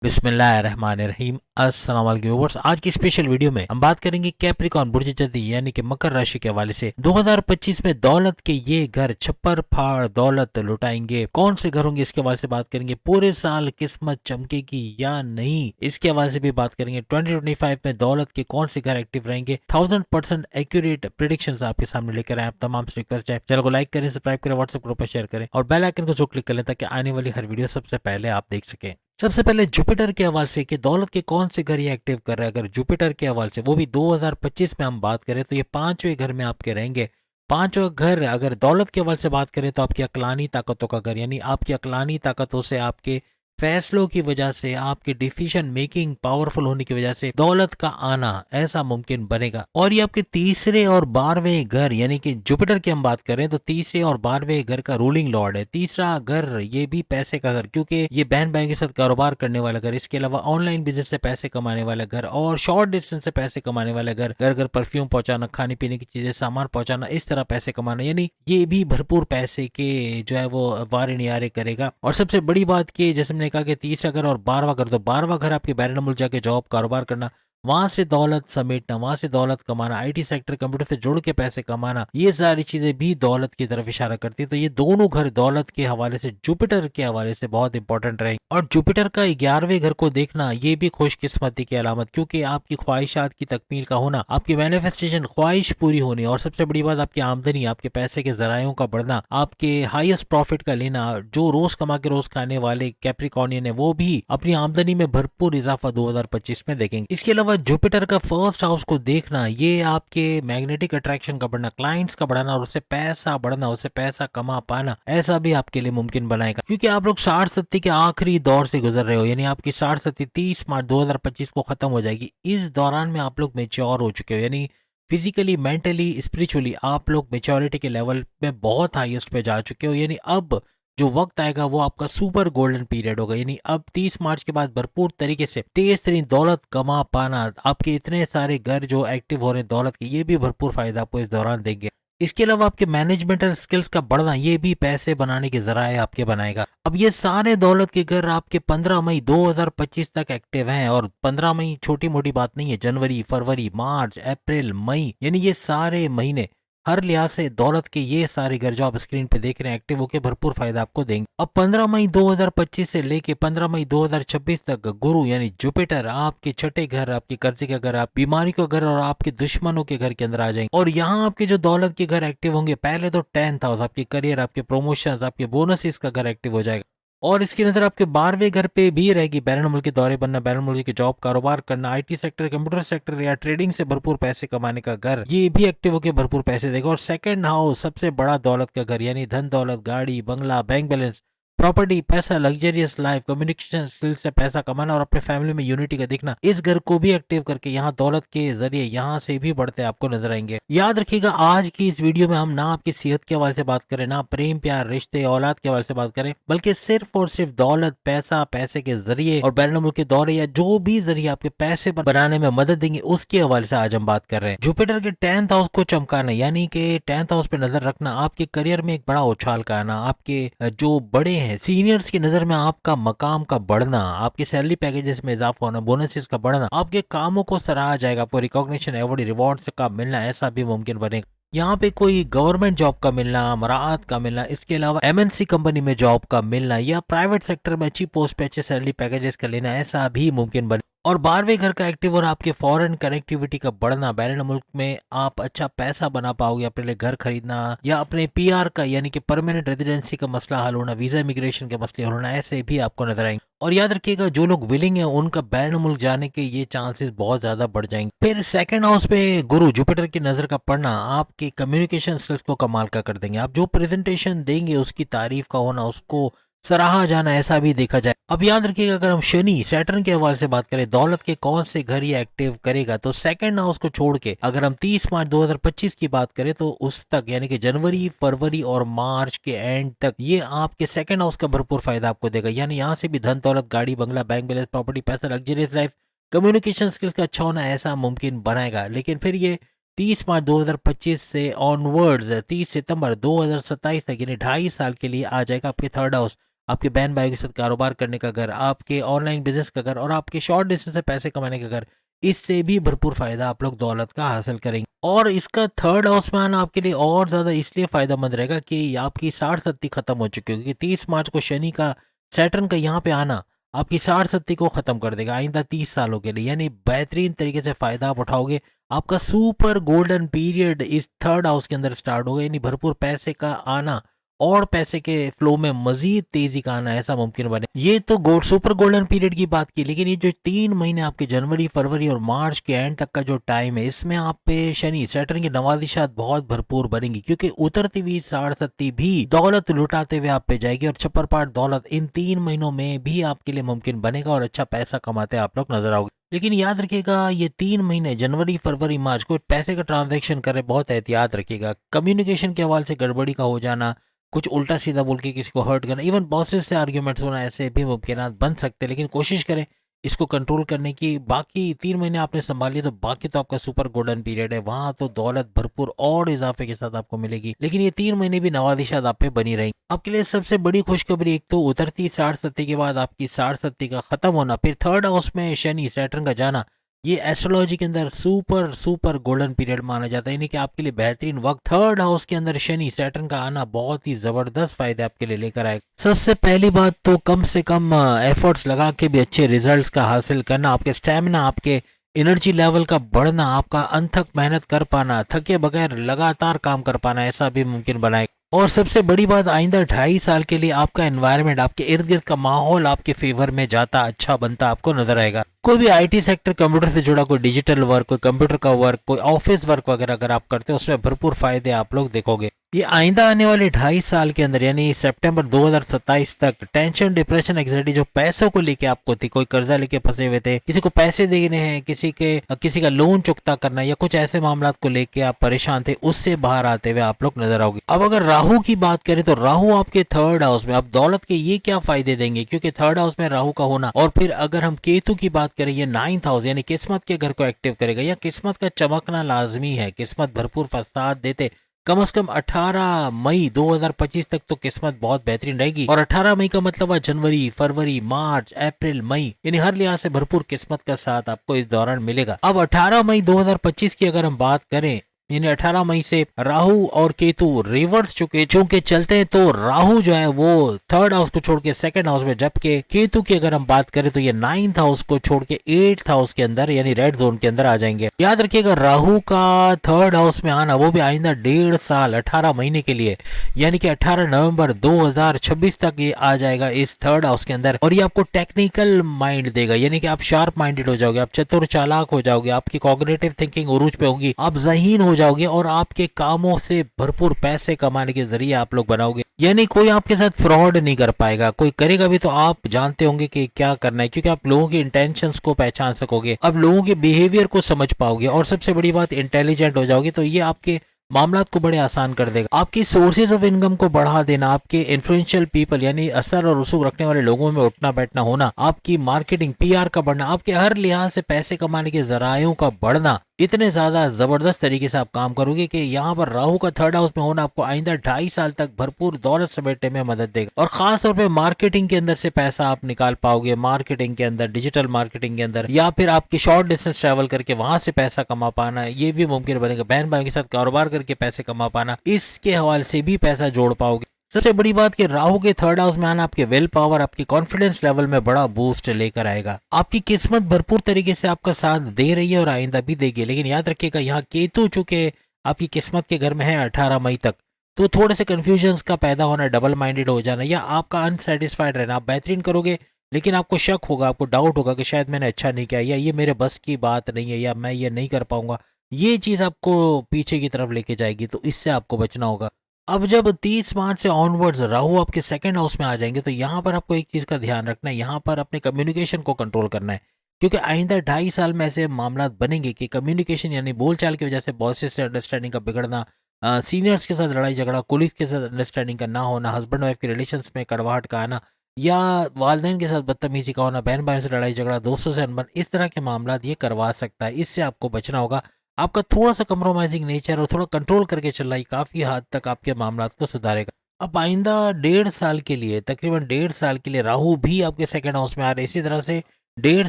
बिस्मिल्लाहिर्रहमानिर्रहीम। अस्सलाम वालेकुम व्यूअर्स। आज की स्पेशल वीडियो में हम बात करेंगे कैप्रिकॉर्न बुर्ज जदी यानी कि मकर राशि के हवाले से 2025 में दौलत के ये घर छप्पर फाड़ दौलत लुटाएंगे। कौन से घर होंगे इसके हवाले से बात करेंगे। पूरे साल किस्मत चमकेगी या नहीं इसके हवाले से भी बात करेंगे। 2025 में दौलत के कौन से घर एक्टिव रहेंगे। 1000% एक्यूरेट प्रेडिक्शन आपके सामने लेकर आए। आप तमाम से रिक्वेस्ट है चैनल को लाइक करें, सब्सक्राइब करें, व्हाट्सएप ग्रुप पर शेयर करें और बेल आइकन को जो क्लिक कर लें ताकि आने वाली हर वीडियो सबसे पहले आप देख सकें। सबसे पहले जुपिटर के हवाले से कि दौलत के कौन से घर ये एक्टिव कर रहा है। अगर जुपिटर के हवाले से वो भी 2025 में हम बात करें तो ये पांचवें घर में आपके रहेंगे। पांचवा घर अगर दौलत के हवाले से बात करें तो आपकी अकलानी ताकतों का घर, यानी आपकी अकलानी ताकतों से, आपके फैसलों की वजह से, आपके डिसीजन मेकिंग पावरफुल होने की वजह से दौलत का आना ऐसा मुमकिन बनेगा। और ये आपके तीसरे और 12वें घर यानी कि जुपिटर की हम बात करें तो तीसरे और 12वें घर का रूलिंग लॉर्ड है। तीसरा घर ये भी पैसे का घर, क्योंकि ये बहन भाई के साथ कारोबार करने वाला घर, इसके अलावा ऑनलाइन बिजनेस से पैसे कमाने वाला घर और शॉर्ट डिस्टेंस से पैसे कमाने वाला घर, घर घर परफ्यूम पहुंचाना, खाने पीने की चीजें सामान पहुंचाना, इस तरह पैसे कमाना, यानी ये भी भरपूर पैसे के जो है वो वारे नियारे करेगा। और सबसे बड़ी बात की जैसे मैंने कहा कि तीसरा घर और 12वां घर, तो 12वां घर आपके बैरन मुल्क जाके जॉब कारोबार करना, वहां से दौलत समेटना, वहां से दौलत कमाना, आईटी सेक्टर कंप्यूटर से जुड़ के पैसे कमाना, ये सारी चीजें भी दौलत की तरफ इशारा करती है। तो ये दोनों घर दौलत के हवाले से, जुपिटर के हवाले से बहुत इंपॉर्टेंट रहेंगे। और जुपिटर का 11वें घर को देखना ये भी खुशकिस्मती की अलामत, क्योंकि आपकी ख्वाहिशात की तकमील का होना, आपकी मैनिफेस्टेशन ख्वाहिश पूरी होनी, और सबसे बड़ी बात आपकी आमदनी, आपके पैसे के जरायों का बढ़ना, आपके हाईएस्ट प्रॉफिट का लेना। जो रोज कमा के रोज खाने वाले कैप्रिकॉर्नियन है वो भी अपनी आमदनी में भरपूर इजाफा 2025 में देखेंगे। इसके अलावा जुपिटर का फर्स्ट हाउस को देखना ये आपके मैग्नेटिक अट्रैक्शन का बढ़ना, क्लाइंट्स का बढ़ना और उससे पैसा बढ़ना, उससे पैसा कमा पाना, ऐसा भी आपके लिए मुमकिन बनाएगा। क्योंकि आप लोग 60-70 के आखिरी दौर से गुजर रहे हो, यानी आपकी 60-70 30 मार्च 2025 को खत्म हो जाएगी। इस दौरान में आप लोग मेच्योर हो चुके हो, यानी फिजिकली, मेंटली, स्पिरिचुअली आप लोग मेच्योरिटी के लेवल में बहुत हाईएस्ट पे जा चुके हो। यानी अब जो वक्त आएगा वो आपका सुपर गोल्डन पीरियड होगा। यानी अब 30 मार्च के बाद भरपूर तरीके से तेज तरीन दौलत कमा पाना, आपके इतने सारे घर जो एक्टिव हो रहे हैं दौलत के, ये भी भरपूर फायदा आपको इस दौरान देंगे। इसके अलावा आपके मैनेजमेंटल स्किल्स का बढ़ना ये भी पैसे बनाने के जराए आपके बनाएगा। अब ये सारे दौलत के घर आपके 15 मई 2025 तक एक्टिव हैं, और 15 मई छोटी मोटी बात नहीं है। जनवरी, फरवरी, मार्च, अप्रैल, मई, यानी ये सारे महीने हर लिहाज से दौलत के ये सारे घर जो आप स्क्रीन पे देख रहे हैं एक्टिव होकर भरपूर फायदा आपको देंगे। अब 15 मई 2025 से लेके 15 मई 2026 तक गुरु यानी जुपिटर आपके छठे घर, आपके कर्जे के घर, आप बीमारी का घर और आपके दुश्मनों के घर के अंदर आ जाएंगे। और यहाँ आपके जो दौलत के घर एक्टिव होंगे, पहले तो 10th हाउस, आपके करियर, आपके प्रमोशन, आपके बोनसेस का घर एक्टिव हो जाएगा। और इसकी नजर आपके 12वें घर पे भी रहेगी। बैरन मुल्क के दौरे बनना, बैरन मुल्क के जॉब कारोबार करना, आईटी सेक्टर, कंप्यूटर सेक्टर या ट्रेडिंग से भरपूर पैसे कमाने का घर, ये भी एक्टिव होकर भरपूर पैसे देगा। और सेकंड हाउस सबसे बड़ा दौलत का घर, यानी धन दौलत, गाड़ी बंगला, बैंक बैलेंस, प्रॉपर्टी, पैसा, लग्जरियस लाइफ, कम्युनिकेशन स्किल्स से पैसा कमाना और अपने फैमिली में यूनिटी का दिखना, इस घर को भी एक्टिव करके यहाँ दौलत के जरिए यहाँ से भी बढ़ते आपको नजर आएंगे। याद रखिएगा आज की इस वीडियो में हम ना आपकी सेहत के हवाले से बात करें, ना प्रेम प्यार रिश्ते औलाद के हवाले से बात करें, बल्कि सिर्फ और सिर्फ दौलत, पैसा, पैसे के जरिए और बैरन मुल्क के दौरे या जो भी जरिए आपके पैसे बनाने में मदद देंगे उसके हवाले से आज हम बात कर रहे हैं। जुपिटर के 10th हाउस को चमकाना यानी कि 10th हाउस पे नजर रखना, आपके करियर में एक बड़ा उछाल का आना, आपके जो बड़े हैं सीनियर्स की नजर में आपका मकाम का बढ़ना, आपके सैलरी पैकेजेस में इजाफा होना, बोनसेस का बढ़ना, आपके कामों को सराहा जाएगा, आपको रिकॉग्निशन, अवार्ड, रिवॉर्ड का मिलना, ऐसा भी मुमकिन बनेगा। यहाँ पे कोई गवर्नमेंट जॉब का मिलना, मराहत का मिलना, इसके अलावा एमएनसी कंपनी में जॉब का मिलना या प्राइवेट सेक्टर में अच्छी पोस्ट पे अच्छे सैलरी पैकेजेस का लेना, ऐसा भी मुमकिन बने। और 12वें घर का एक्टिव और आपके फॉरेन कनेक्टिविटी का बढ़ना, बैरन मुल्क में आप अच्छा पैसा बना पाओगे, अपने लिए घर खरीदना या अपने पीआर का यानी कि परमानेंट रेजिडेंसी का मसला हल होना, वीजा इमिग्रेशन के मसले हल होना, ऐसे भी आपको नजर आएंगे। और याद रखिएगा जो लोग विलिंग है उनका बैरन मुल्क जाने के ये चांसेस बहुत ज्यादा बढ़ जाएंगे। फिर सेकंड हाउस पे गुरु जुपिटर की नजर का पड़ना आपके कम्युनिकेशन स्किल्स को कमाल का कर देंगे। आप जो प्रेजेंटेशन देंगे उसकी तारीफ का होना, उसको सराहा जाना, ऐसा भी देखा जाए। अब याद रखिएगा अगर हम शनि सैटर्न के हवाले से बात करें, दौलत के कौन से घर ये एक्टिव करेगा, तो सेकंड हाउस को छोड़ के अगर हम 30 मार्च 2025 की बात करें तो उस तक यानी कि जनवरी, फरवरी और मार्च के एंड तक ये आपके सेकंड हाउस का भरपूर फायदा आपको देगा। यानी यहाँ से भी धन दौलत, गाड़ी बंगला, बैंक बैलेंस, प्रॉपर्टी, पैसा, लग्जरियस लाइफ, कम्युनिकेशन स्किल्स का अच्छा होना, ऐसा मुमकिन बनाएगा। लेकिन फिर ये 30 मार्च 2025 से ऑनवर्ड्स 30 सितंबर 2027 तक यानी 2.5 साल के लिए आ जाएगा आपके थर्ड हाउस, आपके बहन भाई के साथ कारोबार करने का घर, आपके ऑनलाइन बिजनेस का घर और आपके शॉर्ट डिस्टेंस से पैसे कमाने का घर, इससे भी भरपूर फायदा आप लोग दौलत का हासिल करेंगे। और इसका थर्ड हाउस में आना आपके लिए और ज्यादा इसलिए फायदेमंद रहेगा कि आपकी 60 खत्म हो चुकी होगी। 30 मार्च को शनि का, सैटर्न का यहाँ पे आना आपकी 60 को खत्म कर देगा आइंदा 30 सालों के लिए, यानी बेहतरीन तरीके से फायदा आप उठाओगे। आपका सुपर गोल्डन पीरियड इस थर्ड हाउस के अंदर स्टार्ट होगा, यानी भरपूर पैसे का आना और पैसे के फ्लो में मजीद तेजी का आना ऐसा मुमकिन बने। ये तो सुपर गोल्डन पीरियड की बात की, लेकिन ये जो 3 महीने आपके जनवरी फरवरी और मार्च के एंड तक का जो टाइम है, इसमें आप पे शनि सैटर्न की नवादिशात बहुत भरपूर बनेंगी, क्योंकि उतरती हुई 60 भी दौलत लुटाते हुए आप पे जाएगी और छप्पर पाट दौलत इन 3 महीनों में भी आपके लिए मुमकिन बनेगा और अच्छा पैसा कमाते आप लोग नजर आओगे। लेकिन याद रखिएगा ये 3 महीने जनवरी फरवरी मार्च को पैसे का ट्रांजैक्शन कर रहे, बहुत एहतियात रखिएगा। कम्युनिकेशन के हवाले से गड़बड़ी का हो जाना, कुछ उल्टा सीधा बोल के किसी को हर्ट करना, इवन बॉसेस से आर्ग्यूमेंट्स होना, ऐसे भी मुमकिनात बन सकते हैं। लेकिन कोशिश करें इसको कंट्रोल करने की। बाकी 3 महीने आपने संभाल लिया तो बाकी तो आपका सुपर गोल्डन पीरियड है, वहां तो दौलत भरपूर और इजाफे के साथ आपको मिलेगी। लेकिन ये 3 महीने भी नवादिशात आप पे बनी रहेंगी। आपके लिए सबसे बड़ी खुशखबरी, एक तो उतरती 60 के बाद आपकी 60 का खत्म होना, फिर थर्ड हाउस में शनि सैटर्न का जाना, ये एस्ट्रोलॉजी के अंदर सुपर सुपर गोल्डन पीरियड माना जाता है, यानी कि आपके लिए बेहतरीन वक्त। थर्ड हाउस के अंदर शनि सैटर्न का आना बहुत ही जबरदस्त फायदे आपके लिए लेकर आएगा। सबसे पहली बात तो कम से कम एफर्ट्स लगा के भी अच्छे रिजल्ट्स का हासिल करना, आपके स्टेमिना, आपके एनर्जी लेवल का बढ़ना, आपका अनथक मेहनत कर पाना, थके बगैर लगातार काम कर पाना, ऐसा भी मुमकिन बनाएगा। और सबसे बड़ी बात, आइंदा 2.5 साल के लिए आपका एनवायरनमेंट, आपके इर्द गिर्द का माहौल आपके फेवर में जाता, अच्छा बनता आपको नजर आएगा। कोई भी आईटी सेक्टर, कंप्यूटर से जुड़ा कोई डिजिटल वर्क, कोई कंप्यूटर का वर्क, कोई ऑफिस वर्क वगैरह अगर आप करते हो, उसमें भरपूर फायदे आप लोग देखोगे। ये आइंदा आने वाले 2.5 साल के अंदर, यानी सितंबर 2027 तक, टेंशन डिप्रेशन एंग्जाइटी जो पैसों को लेके आपको थी, कोई कर्जा लेके फंसे हुए थे, किसी को पैसे देने हैं, किसी का लोन चुकता करना या कुछ ऐसे मामला को लेके आप परेशान थे, उससे बाहर आते हुए आप लोग नजर आओगे। अब अगर राहु की बात करें तो राहु आपके थर्ड हाउस में, अब दौलत के ये क्या फायदे देंगे, क्योंकि थर्ड हाउस में राहु का होना। और फिर अगर हम केतु की बात करें, ये 9th हाउस यानी किस्मत के घर को एक्टिव करेगा, या किस्मत का चमकना लाजमी है, किस्मत भरपूर फसाद देते। कम से कम 18 मई 2025 तक तो किस्मत बहुत बेहतरीन रहेगी। और 18 मई का मतलब है जनवरी फरवरी मार्च अप्रैल मई, यानी हर लिहाज से भरपूर किस्मत का साथ आपको इस दौरान मिलेगा। अब 18 मई 2025 की अगर हम बात करें, यानी 18 मई से राहु और केतु रिवर्स चुके चलते हैं, तो राहु जो है वो थर्ड हाउस को छोड़ के सेकंड हाउस में, जबकि केतु की अगर हम बात करें तो ये 9th हाउस को छोड़ के 8th हाउस के अंदर यानी रेड जोन के अंदर आ जाएंगे। याद रखिएगा राहु का थर्ड हाउस में आना, वो भी आइंदा 1.5 साल 18 महीने के लिए, यानी कि 18 नवंबर 2026 तक ये आ जाएगा इस थर्ड हाउस के अंदर। और ये आपको टेक्निकल माइंड देगा, यानी कि आप शार्प माइंडेड हो जाओगे, आप चतुर चालाक हो जाओगे, आपकी कॉग्निटिव थिंकिंग उरूज पे होगी, आप ज़हीन हो जाओगे और आपके कामों से भरपूर पैसे कमाने के जरिए आप लोग बनाओगे। यानी कोई आपके साथ फ्रॉड नहीं कर पाएगा, कोई करेगा भी तो आप जानते होंगे कि क्या करना है, क्योंकि आप लोगों की इंटेंशंस को पहचान सकोगे, अब लोगों के बिहेवियर को समझ पाओगे, और सबसे बड़ी बात इंटेलिजेंट हो जाओगे। तो ये आपके मामलात को बड़े आसान कर देगा। आपकी सोर्सेज ऑफ इनकम को बढ़ा देना, आपके इन्फ्लुएंशियल पीपल यानी असर और रसूख रखने वाले लोगों में उठना बैठना होना, आपकी मार्केटिंग पीआर का बढ़ना, आपके हर लिहाज से पैसे कमाने के जरायों का बढ़ना, इतने ज्यादा जबरदस्त तरीके से आप काम करोगे कि यहाँ पर राहु का थर्ड हाउस में होना आपको आइंदा 2.5 साल तक भरपूर दौलत समेटने में मदद देगा। और खास तौर पे मार्केटिंग के अंदर से पैसा आप निकाल पाओगे, मार्केटिंग के अंदर, डिजिटल मार्केटिंग के अंदर, या फिर आपके शॉर्ट डिस्टेंस ट्रैवल करके वहां से पैसा कमा पाना, ये भी मुमकिन बनेगा। बहन भाई के साथ कारोबार करके पैसे कमा पाना, इसके हवाले से भी पैसा जोड़ पाओगे। सबसे बड़ी बात कि राहु के थर्ड हाउस में आना आपके विल पावर, आपकी कॉन्फिडेंस लेवल में बड़ा बूस्ट लेकर आएगा। आपकी किस्मत भरपूर तरीके से आपका साथ दे रही है और आइंदा भी देगी। लेकिन याद रखिएगा यहाँ केतु चूंकि आपकी किस्मत के घर में है 18 मई तक, तो थोड़े से कंफ्यूजन का पैदा होना, डबल माइंडेड हो जाना, या आपका अनसेटिस्फाइड रहना। आप बेहतरीन करोगे लेकिन आपको शक होगा, आपको डाउट होगा कि शायद मैंने अच्छा नहीं किया, या ये मेरे बस की बात नहीं है, या मैं ये नहीं कर पाऊंगा। ये चीज आपको पीछे की तरफ लेके जाएगी, तो इससे आपको बचना होगा। अब जब 30 मार्च से ऑनवर्ड्स राहु आपके सेकंड हाउस में आ जाएंगे, तो यहाँ पर आपको एक चीज का ध्यान रखना है, यहाँ पर अपने कम्युनिकेशन को कंट्रोल करना है, क्योंकि आइंदा 2.5 साल में ऐसे मामला बनेंगे कि कम्युनिकेशन यानी बोलचाल की वजह से बॉसेस से अंडरस्टैंडिंग का बिगड़ना, सीनियर्स के साथ लड़ाई झगड़ा, कोलीग्स के साथ अंडरस्टैंडिंग का ना होना, हस्बैंड वाइफ के रिलेशंस में कड़वाहट का आना, या वालदेन के साथ बदतमीजी का होना, बहन भाइयों से लड़ाई झगड़ा, दोस्तों से अनबन, इस तरह के मामला ये करवा सकता है। इससे आपको बचना होगा। आपका थोड़ा सा कंप्रोमाइजिंग नेचर और थोड़ा कंट्रोल करके चलना ही काफी हद तक आपके मामला को सुधारेगा। अब आइंदा 1.5 साल के लिए, तकरीबन 1.5 साल के लिए राहु भी आपके सेकंड हाउस में आ रहे हैं। इसी तरह से 1.5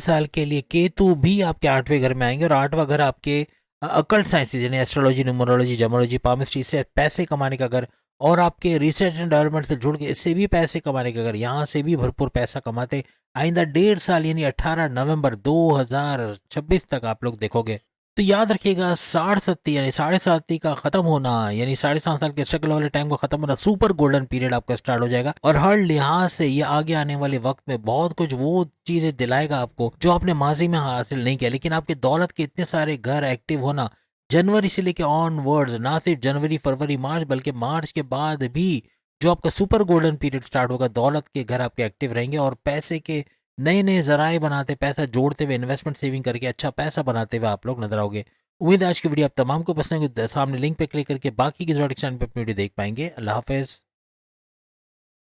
साल के लिए केतु भी आपके 8वें घर में आएंगे, और 8वां घर आपके अकल्ट साइंसेज यानी एस्ट्रोलॉजी, न्यूमरोलॉजी, जेमोलॉजी, पामिस्ट्री, इससे पैसे कमाने का घर, और आपके रिसर्च एंड डेवलपमेंट से जुड़ के इससे भी पैसे कमाने का घर, यहाँ से भी भरपूर पैसा कमाते आइंदा 1.5 साल यानी 18 नवंबर 2026 तक आप लोग देखोगे। तो याद रखिएगा, 60 यानी 7.5 का खत्म होना, यानी 7.5 साल के स्ट्रगल वाले टाइम को खत्म होना, सुपर गोल्डन पीरियड आपका स्टार्ट हो जाएगा, और हर लिहाज से ये आगे आने वाले वक्त में बहुत कुछ वो चीजें दिलाएगा आपको जो आपने माजी में हासिल नहीं किया। लेकिन आपके दौलत के इतने सारे घर एक्टिव होना जनवरी से लेके ऑनवर्ड्स, ना सिर्फ जनवरी फरवरी मार्च, बल्कि मार्च के बाद भी जो आपका सुपर गोल्डन पीरियड स्टार्ट होगा, दौलत के घर आपके एक्टिव रहेंगे, और पैसे के नए नए जराए बनाते, पैसा जोड़ते हुए, इन्वेस्टमेंट सेविंग करके अच्छा पैसा बनाते हुए आप लोग नजर आओगे। उम्मीद है आज की वीडियो आप तमाम को पसंद है। सामने लिंक पे क्लिक करके बाकी की जो अपनी वीडियो देख पाएंगे। अल्लाह हाफिज।